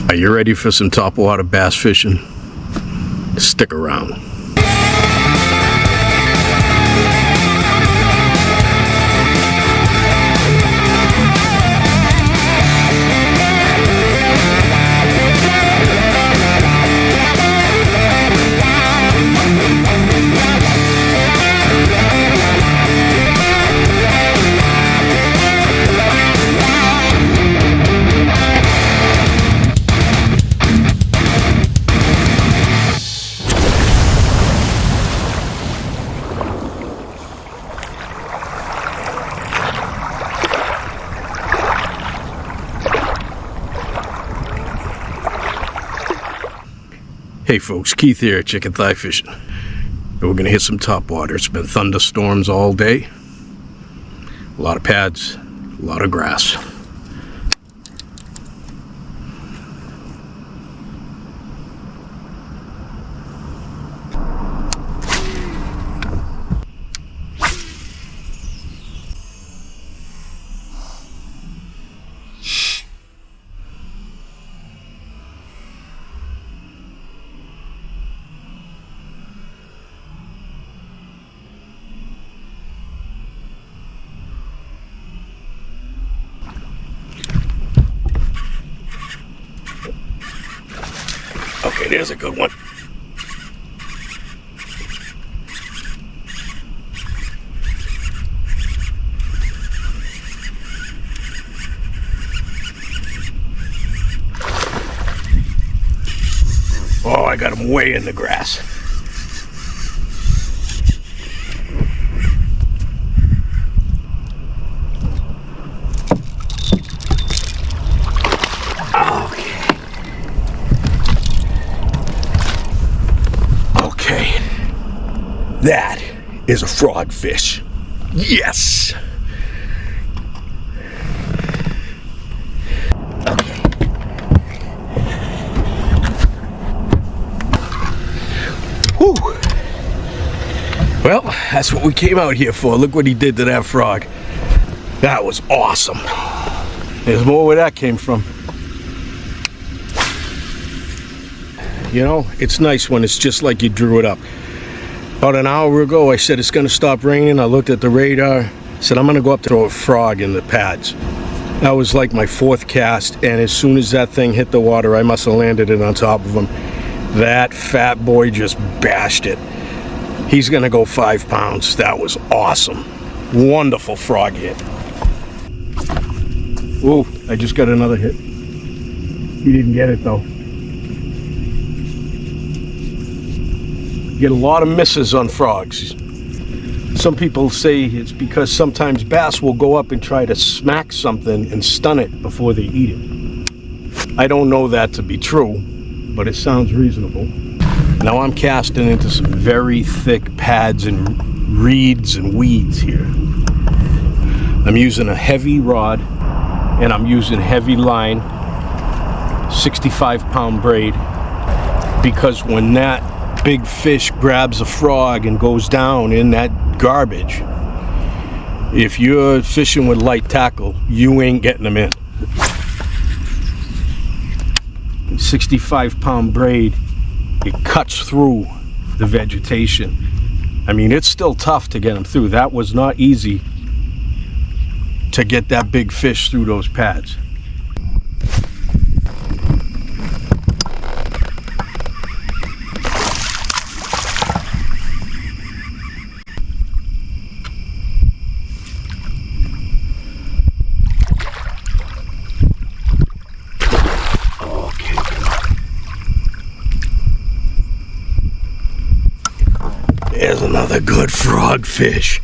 Are you ready for some topwater bass fishing? Stick around. Hey folks, Keith here at Chicken Thigh Fishing. And we're gonna hit some topwater. It's been thunderstorms all day. A lot of pads, a lot of grass. Okay, there's a good one. Oh, I got him way in the grass. That is a frogfish. Yes! Okay. Whew. Well, that's what we came out here for. Look what he did to that frog. That was awesome. There's more where that came from. You know, it's nice when it's just like you drew it up. About an hour ago, I said it's going to stop raining. I looked at the radar, said I'm going to go up to throw a frog in the pads. That was like my fourth cast, and as soon as that thing hit the water, I must have landed it on top of him. That fat boy just bashed it. He's going to go 5 pounds. That was awesome. Wonderful frog hit. Ooh, I just got another hit. He didn't get it though. Get a lot of misses on frogs. Some people say it's because sometimes bass will go up and try to smack something and stun it before they eat it. I don't know that to be true, but it sounds reasonable. Now I'm casting into some very thick pads and reeds and weeds here. I'm using a heavy rod and I'm using heavy line, 65-pound braid, because when that big fish grabs a frog and goes down in that garbage, if you're fishing with light tackle, you ain't getting them in. 65-pound braid, it cuts through the vegetation. I mean, it's still tough to get them through. That was not easy to get that big fish through those pads. There's another good frogfish.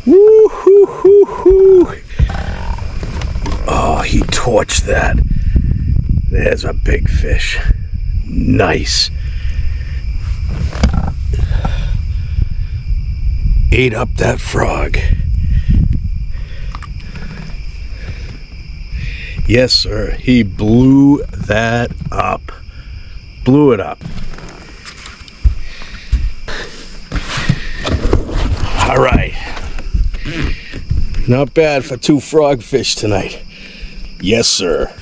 Woo hoo hoo hoo. Oh, he torched that. There's a big fish. Nice. Ate up that frog. Yes, sir. He blew that up. Blew it up. All right. Not bad for 2 frogfish tonight. Yes, sir.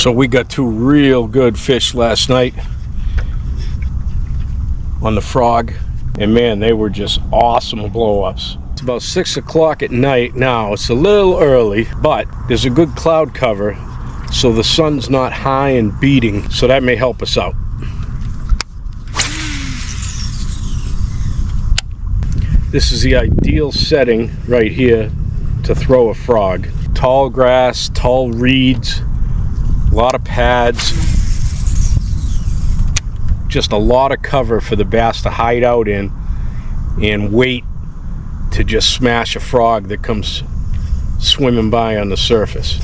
So we got 2 real good fish last night on the frog, and man, they were just awesome blow-ups. It's about 6 o'clock at night now. It's a little early, but there's a good cloud cover, so the sun's not high and beating, so that may help us out. This is the ideal setting right here to throw a frog. Tall grass, tall reeds, a lot of pads, just a lot of cover for the bass to hide out in and wait to just smash a frog that comes swimming by on the surface.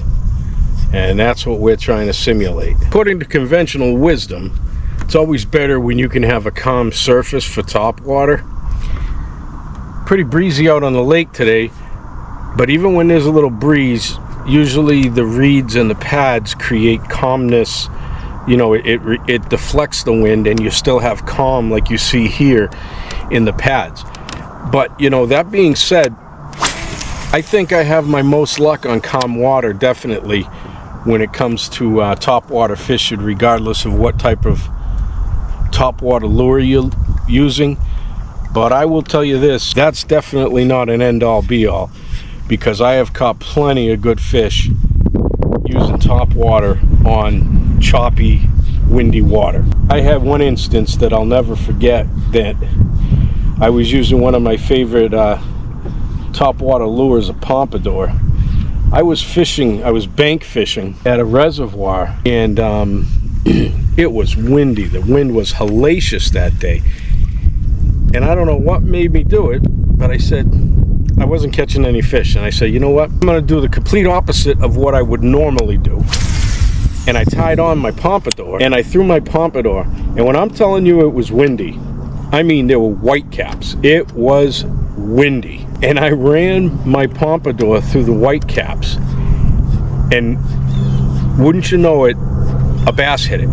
And that's what we're trying to simulate. According to conventional wisdom, it's always better when you can have a calm surface for topwater. Pretty breezy out on the lake today, but even when there's a little breeze, usually the reeds and the pads create calmness. You know, it deflects the wind and you still have calm like you see here in the pads. But, you know, that being said, I think I have my most luck on calm water, definitely, when it comes to topwater fishing, regardless of what type of topwater lure you're using. But I will tell you this, that's definitely not an end-all be-all, because I have caught plenty of good fish using topwater on choppy, windy water. I had one instance that I'll never forget, that I was using one of my favorite topwater lures, a pompadour. I was bank fishing at a reservoir, and it was windy. The wind was hellacious that day. And I don't know what made me do it, but I said, I wasn't catching any fish, and I said, you know what, I'm going to do the complete opposite of what I would normally do. And I tied on my pompadour, and I threw my pompadour, and when I'm telling you it was windy, I mean there were white caps. It was windy. And I ran my pompadour through the white caps, and wouldn't you know it, a bass hit it.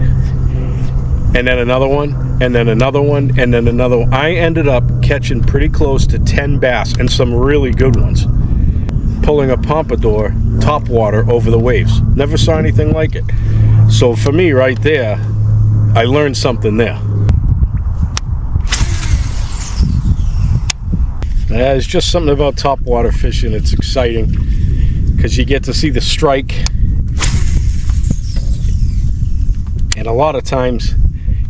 And then another one, and then another one, and then another one. I ended up catching pretty close to 10 bass, and some really good ones, pulling a pompadour topwater over the waves. Never saw anything like it. So for me right there, I learned something there. It's just something about topwater fishing. It's exciting because you get to see the strike, and a lot of times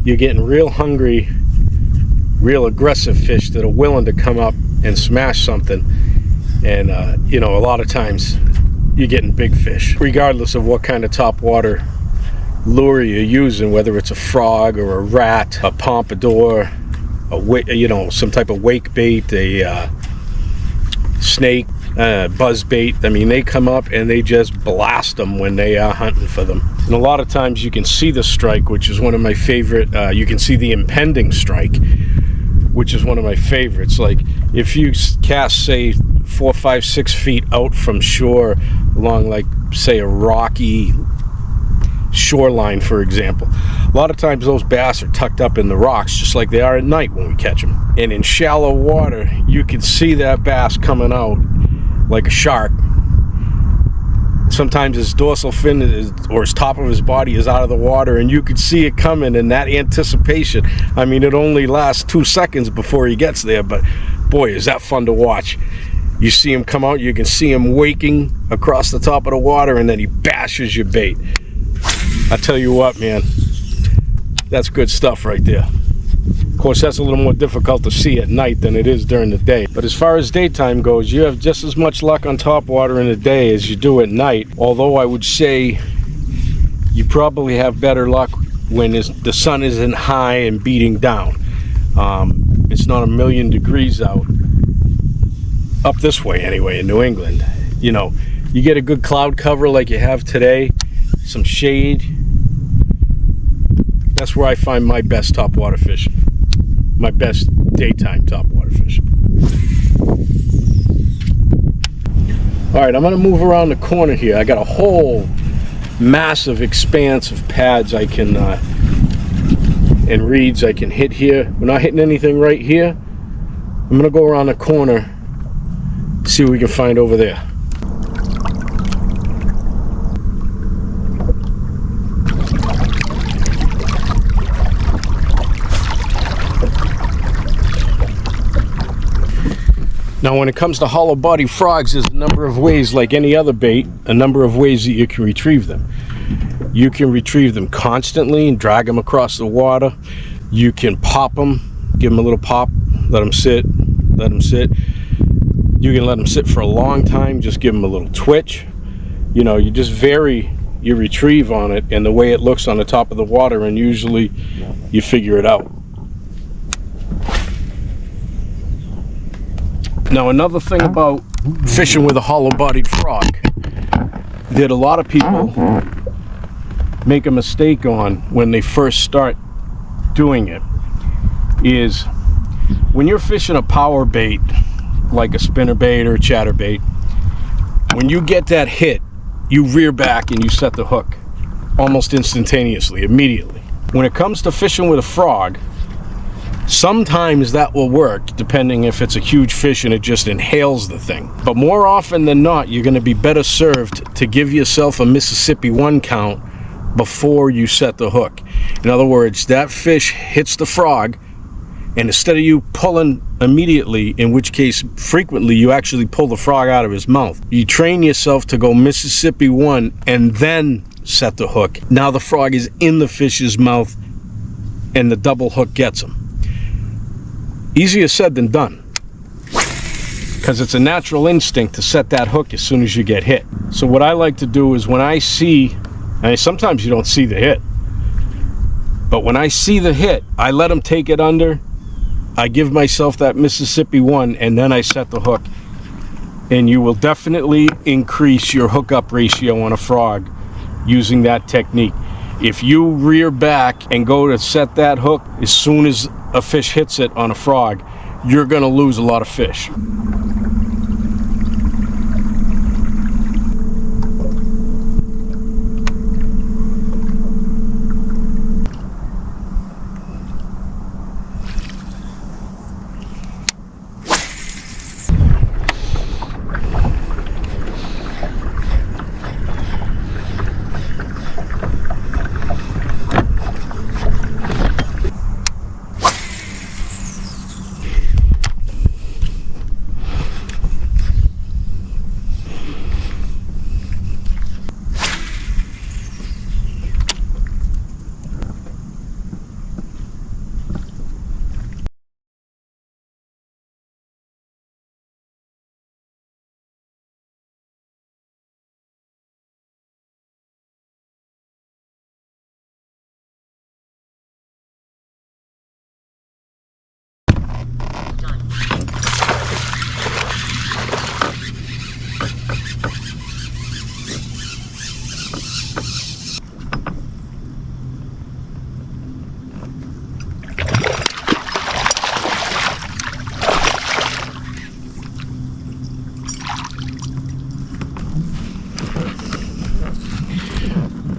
you're getting real hungry, real aggressive fish that are willing to come up and smash something. And you know, a lot of times you're getting big fish, regardless of what kind of topwater lure you're using, whether it's a frog or a rat, a pompadour, you know, some type of wake bait, a snake, buzz bait. I mean, they come up and they just blast them when they are hunting for them. And a lot of times you can see the strike, which is one of my favorite. You can see the impending strike, which is one of my favorites. Like if you cast, say, 4, 5, 6 feet out from shore along, like, say, a rocky shoreline, for example, a lot of times those bass are tucked up in the rocks, just like they are at night when we catch them. And in shallow water, you can see that bass coming out like a shark. Sometimes his dorsal fin or his top of his body is out of the water, and you can see it coming, and that anticipation, I mean, it only lasts 2 seconds before he gets there, but boy, is that fun to watch. You see him come out, you can see him waking across the top of the water, and then he bashes your bait. I tell you what, man, that's good stuff right there. Of course, that's a little more difficult to see at night than it is during the day. But as far as daytime goes, you have just as much luck on topwater in the day as you do at night. Although I would say you probably have better luck when the sun isn't high and beating down. It's not 1,000,000 degrees out. Up this way anyway, in New England. You know, you get a good cloud cover like you have today, some shade. That's where I find my best topwater fishing. My best daytime topwater fishing. All right, I'm gonna move around the corner here. I got a whole massive expanse of pads I can and reeds I can hit here. We're not hitting anything right here. I'm gonna go around the corner, see what we can find over there. Now, when it comes to hollow body frogs, there's a number of ways, like any other bait, a number of ways that you can retrieve them. You can retrieve them constantly and drag them across the water. You can pop them, give them a little pop, let them sit, let them sit. You can let them sit for a long time, just give them a little twitch. You know, you just vary your retrieve on it and the way it looks on the top of the water, and usually you figure it out. Now, another thing about fishing with a hollow-bodied frog that a lot of people make a mistake on when they first start doing it is when you're fishing a power bait like a spinnerbait or a chatterbait, when you get that hit, you rear back and you set the hook almost instantaneously, immediately. When it comes to fishing with a frog, sometimes that will work depending if it's a huge fish and it just inhales the thing. But more often than not, you're going to be better served to give yourself a Mississippi 1 count before you set the hook. In other words, that fish hits the frog, and instead of you pulling immediately, in which case frequently you actually pull the frog out of his mouth, you train yourself to go Mississippi 1 and then set the hook. Now the frog is in the fish's mouth and the double hook gets him. Easier said than done, because it's a natural instinct to set that hook as soon as you get hit. So what I like to do is when I see, and sometimes you don't see the hit, but when I see the hit, I let him take it under, I give myself that Mississippi 1, and then I set the hook. And you will definitely increase your hookup ratio on a frog using that technique. If you rear back and go to set that hook as soon as a fish hits it on a frog, you're going to lose a lot of fish.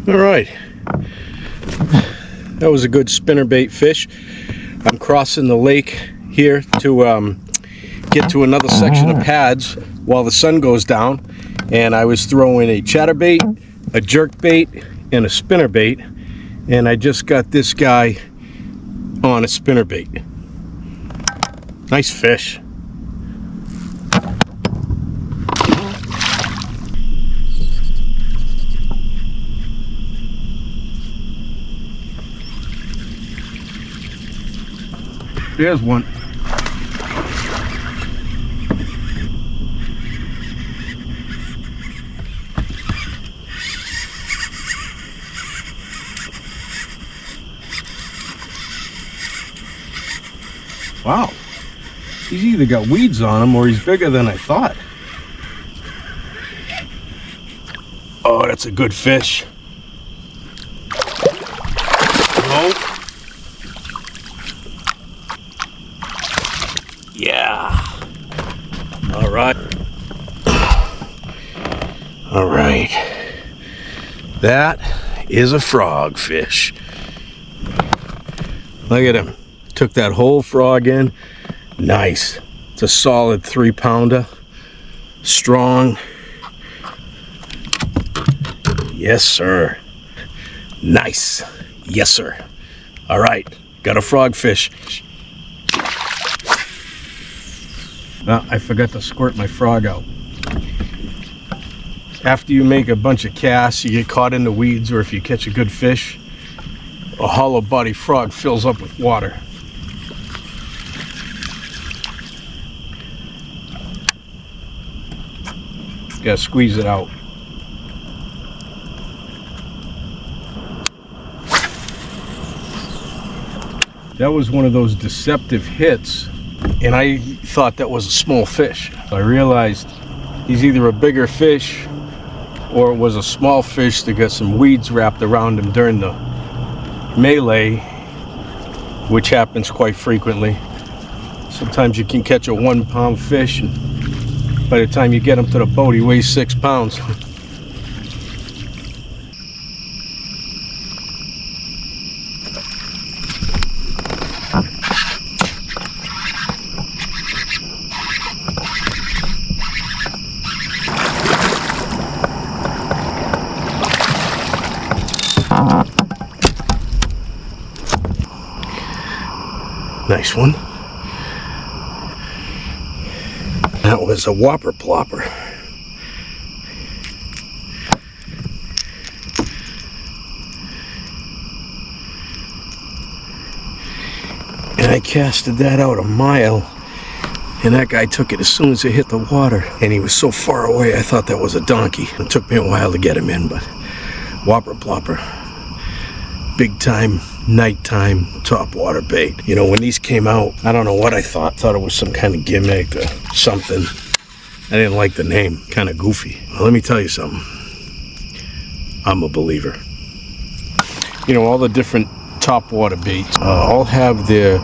All right, that was a good spinnerbait fish. I'm crossing the lake here to get to another section of pads while the sun goes down, and I was throwing a chatterbait, a jerkbait, and a spinnerbait, and I just got this guy on a spinnerbait. Nice fish. There's one. Wow. He's either got weeds on him or he's bigger than I thought. Oh, that's a good fish. No. Yeah. All right. All right. That is a frog fish. Look at him. Took that whole frog in. Nice. It's a solid 3-pounder. Strong. Yes, sir. Nice. Yes, sir. All right. Got a frog fish. I forgot to squirt my frog out. After you make a bunch of casts, you get caught in the weeds, or if you catch a good fish, a hollow body frog fills up with water. Gotta squeeze it out. That was one of those deceptive hits, and I thought that was a small fish. I realized he's either a bigger fish or it was a small fish that got some weeds wrapped around him during the melee, which happens quite frequently. Sometimes you can catch a 1 pound fish, and by the time you get him to the boat, he weighs 6 pounds. Nice one. That was a Whopper Plopper. And I casted that out a mile, and that guy took it as soon as it hit the water, and he was so far away I thought that was a donkey. It took me a while to get him in, but Whopper Plopper, big time, nighttime top water bait. You know, when these came out, I don't know what I thought it was some kind of gimmick or something. I didn't like the name, kind of goofy. Well, let me tell you something, I'm a believer. You know, all the different top water baits all have their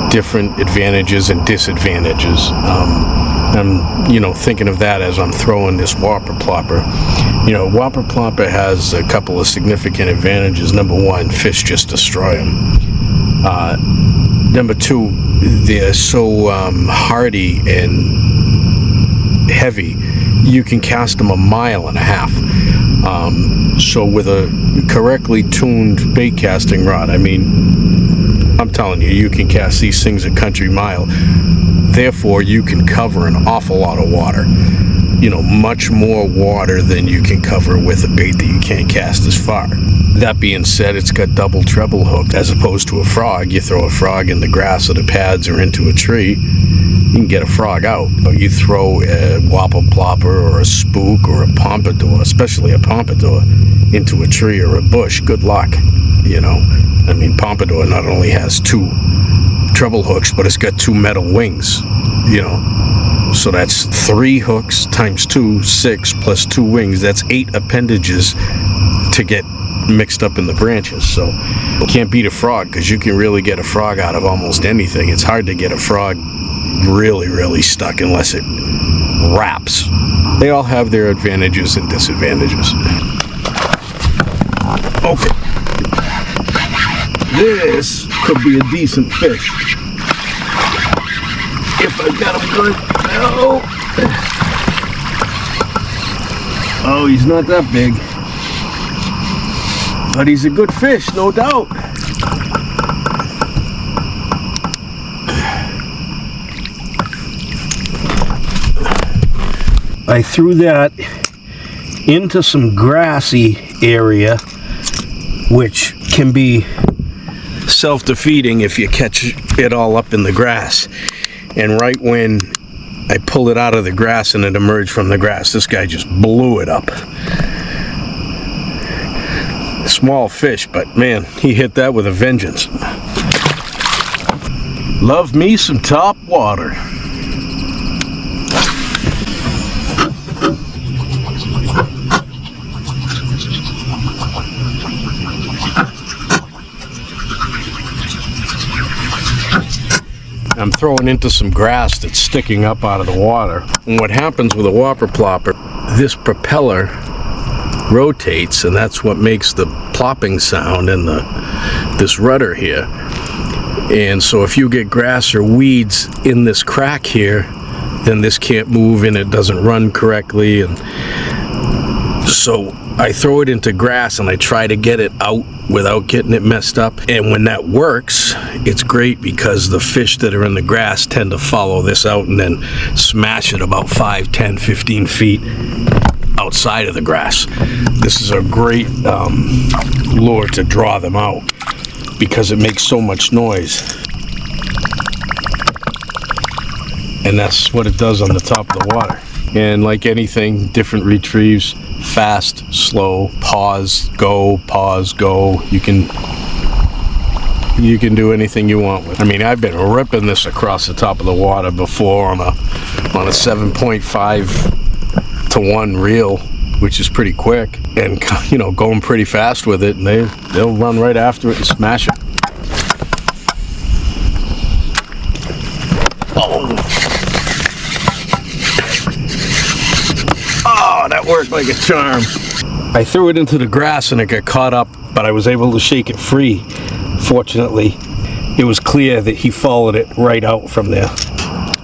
different advantages and disadvantages. I'm, you know, thinking of that as I'm throwing this Whopper Plopper. You know, Whopper Plopper has a couple of significant advantages. Number one, fish just destroy them. Number two, they're so hardy and heavy, you can cast them 1.5 miles. So with a correctly tuned bait casting rod, I mean, I'm telling you, you can cast these things a country mile. Therefore, you can cover an awful lot of water. You know, much more water than you can cover with a bait that you can't cast as far. That being said, it's got double treble hook as opposed to a frog. You throw a frog in the grass or the pads or into a tree, you can get a frog out. But you throw a Whopper Plopper or a spook or a pompadour, especially a pompadour, into a tree or a bush, good luck. You know, I mean, pompadour not only has 2 treble hooks, but it's got 2 metal wings, you know. So that's 3 hooks times 2, 6 plus 2 wings. That's 8 appendages to get mixed up in the branches. So you can't beat a frog, because you can really get a frog out of almost anything. It's hard to get a frog really stuck unless it wraps. They all have their advantages and disadvantages. Okay. This could be a decent fish. If I got him good. No. Oh, he's not that big. But he's a good fish, no doubt. I threw that into some grassy area, which can be self-defeating if you catch it all up in the grass. And right when I pulled it out of the grass and it emerged from the grass, this guy just blew it up. Small fish, but man, he hit that with a vengeance. Love me some top water. I'm throwing into some grass that's sticking up out of the water. And what happens with a Whopper Plopper, this propeller rotates, and that's what makes the plopping sound and this rudder here. And so if you get grass or weeds in this crack here, then this can't move and it doesn't run correctly. And So I throw it into grass and I try to get it out without getting it messed up. And when that works, it's great because the fish that are in the grass tend to follow this out and then smash it about 5, 10, 15 feet outside of the grass. This is a great lure to draw them out because it makes so much noise. And that's what it does on the top of the water. And like anything, different retrieves, fast, slow, pause, go, you can do anything you want with it. I mean, I've been ripping this across the top of the water before on a 7.5 to 1 reel, which is pretty quick, and you know, going pretty fast with it, and they'll run right after it and smash it. Oh, that worked like a charm. I threw it into the grass and it got caught up, but I was able to shake it free. Fortunately, it was clear that he followed it right out from there.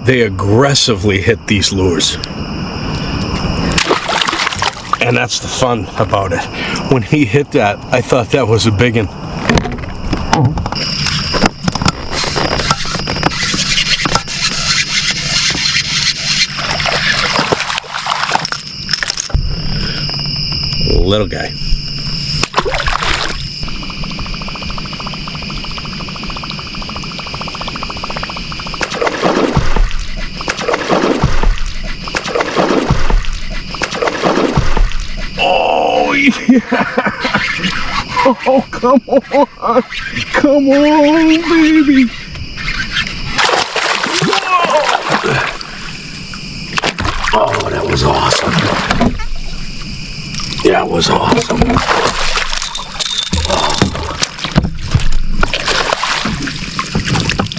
They aggressively hit these lures. And that's the fun about it. When he hit that, I thought that was a big one. Little guy. Oh yeah! Oh, come on! Come on, baby! Whoa. Oh, that was awesome. That was awesome.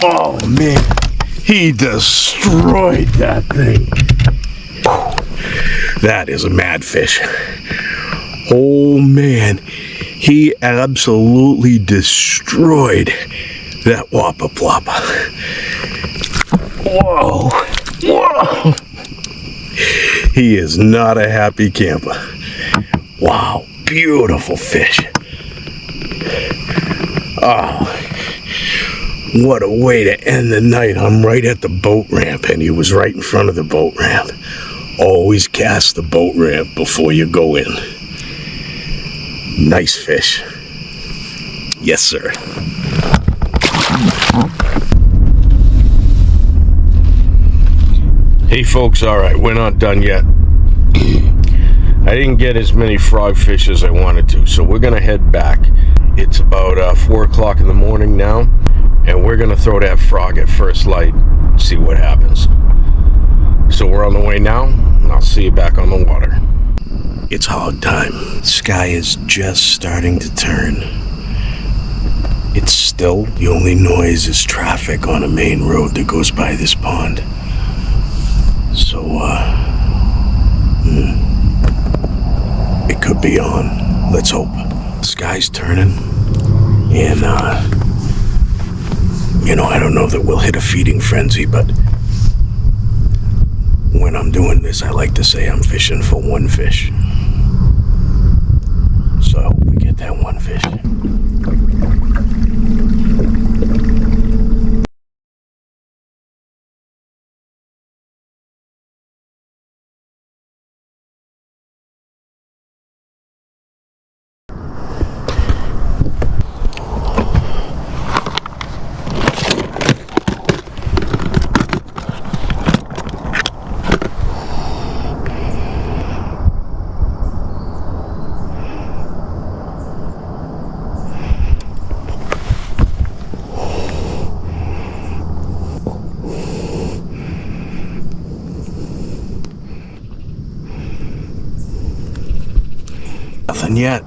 Oh man, he destroyed that thing. That is a mad fish. Oh man, he absolutely destroyed that Whopper Plopper. Whoa, whoa. He is not a happy camper. Wow, beautiful fish. Oh, what a way to end the night. I'm right at the boat ramp, and he was right in front of the boat ramp. Always cast the boat ramp before you go in. Nice fish. Yes, sir. Hey folks, all right, we're not done yet. I didn't get as many frogfish as I wanted to, so we're gonna head back. It's about 4 o'clock in the morning now, and we're gonna throw that frog at first light, see what happens. So we're on the way now, and I'll see you back on the water. It's hog time. The sky is just starting to turn. It's still. The only noise is traffic on a main road that goes by this pond. So, it could be on. Let's hope. The sky's turning, and, you know, I don't know that we'll hit a feeding frenzy, but when I'm doing this, I like to say I'm fishing for one fish. So I hope we get that one fish.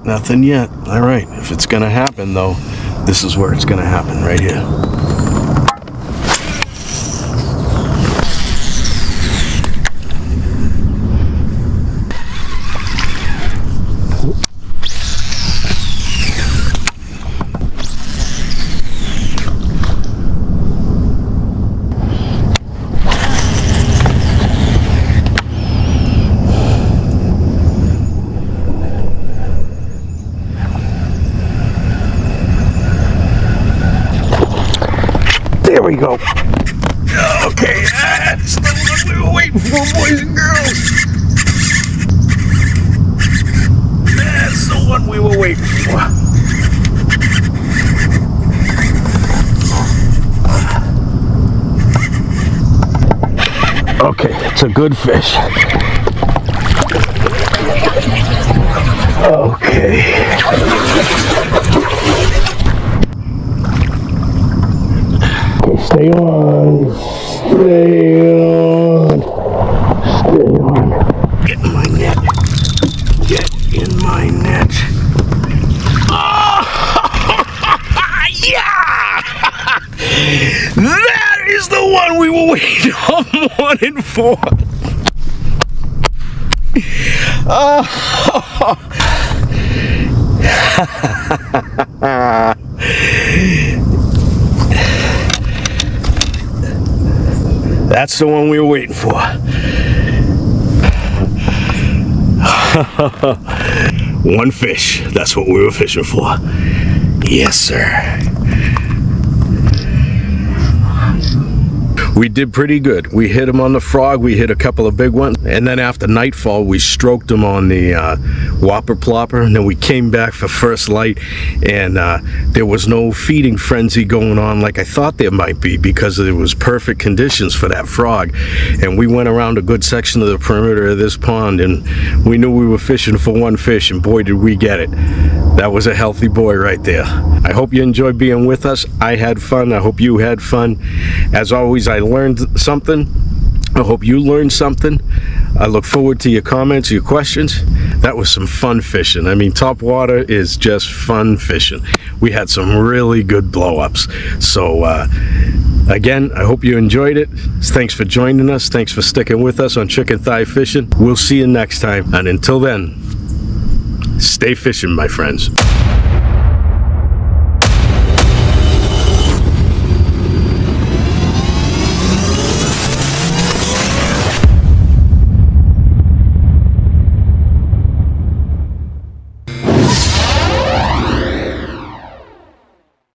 Nothing yet. All right, if it's gonna happen though, this is where it's gonna happen, right here. There we go. Okay, that's the one we were waiting for, boys and girls. That's the one we were waiting for. Okay, it's a good fish. Okay. Stay on. Stay on. Stay on. Get in my net. Get in my net. Oh, yeah! That is the one we were waiting all morning for. That's the one we were waiting for. One fish. That's what we were fishing for. Yes, sir. We did pretty good. We hit him on the frog. We hit a couple of big ones. And then after nightfall, we stroked him on the Whopper Plopper. And then we came back for first light. And there was no feeding frenzy going on like I thought there might be, because it was perfect conditions for that frog. And we went around a good section of the perimeter of this pond, and we knew we were fishing for one fish, and boy, did we get it. That was a healthy boy right there. I hope you enjoyed being with us. I had fun. I hope you had fun. As always, I learned something. I hope you learned something. I look forward to your comments, your questions. That was some fun fishing. I mean, top water is just fun fishing. We had some really good blow-ups. So, again, I hope you enjoyed it. Thanks for joining us. Thanks for sticking with us on Chicken Thigh Fishing. We'll see you next time. And until then, stay fishing, my friends.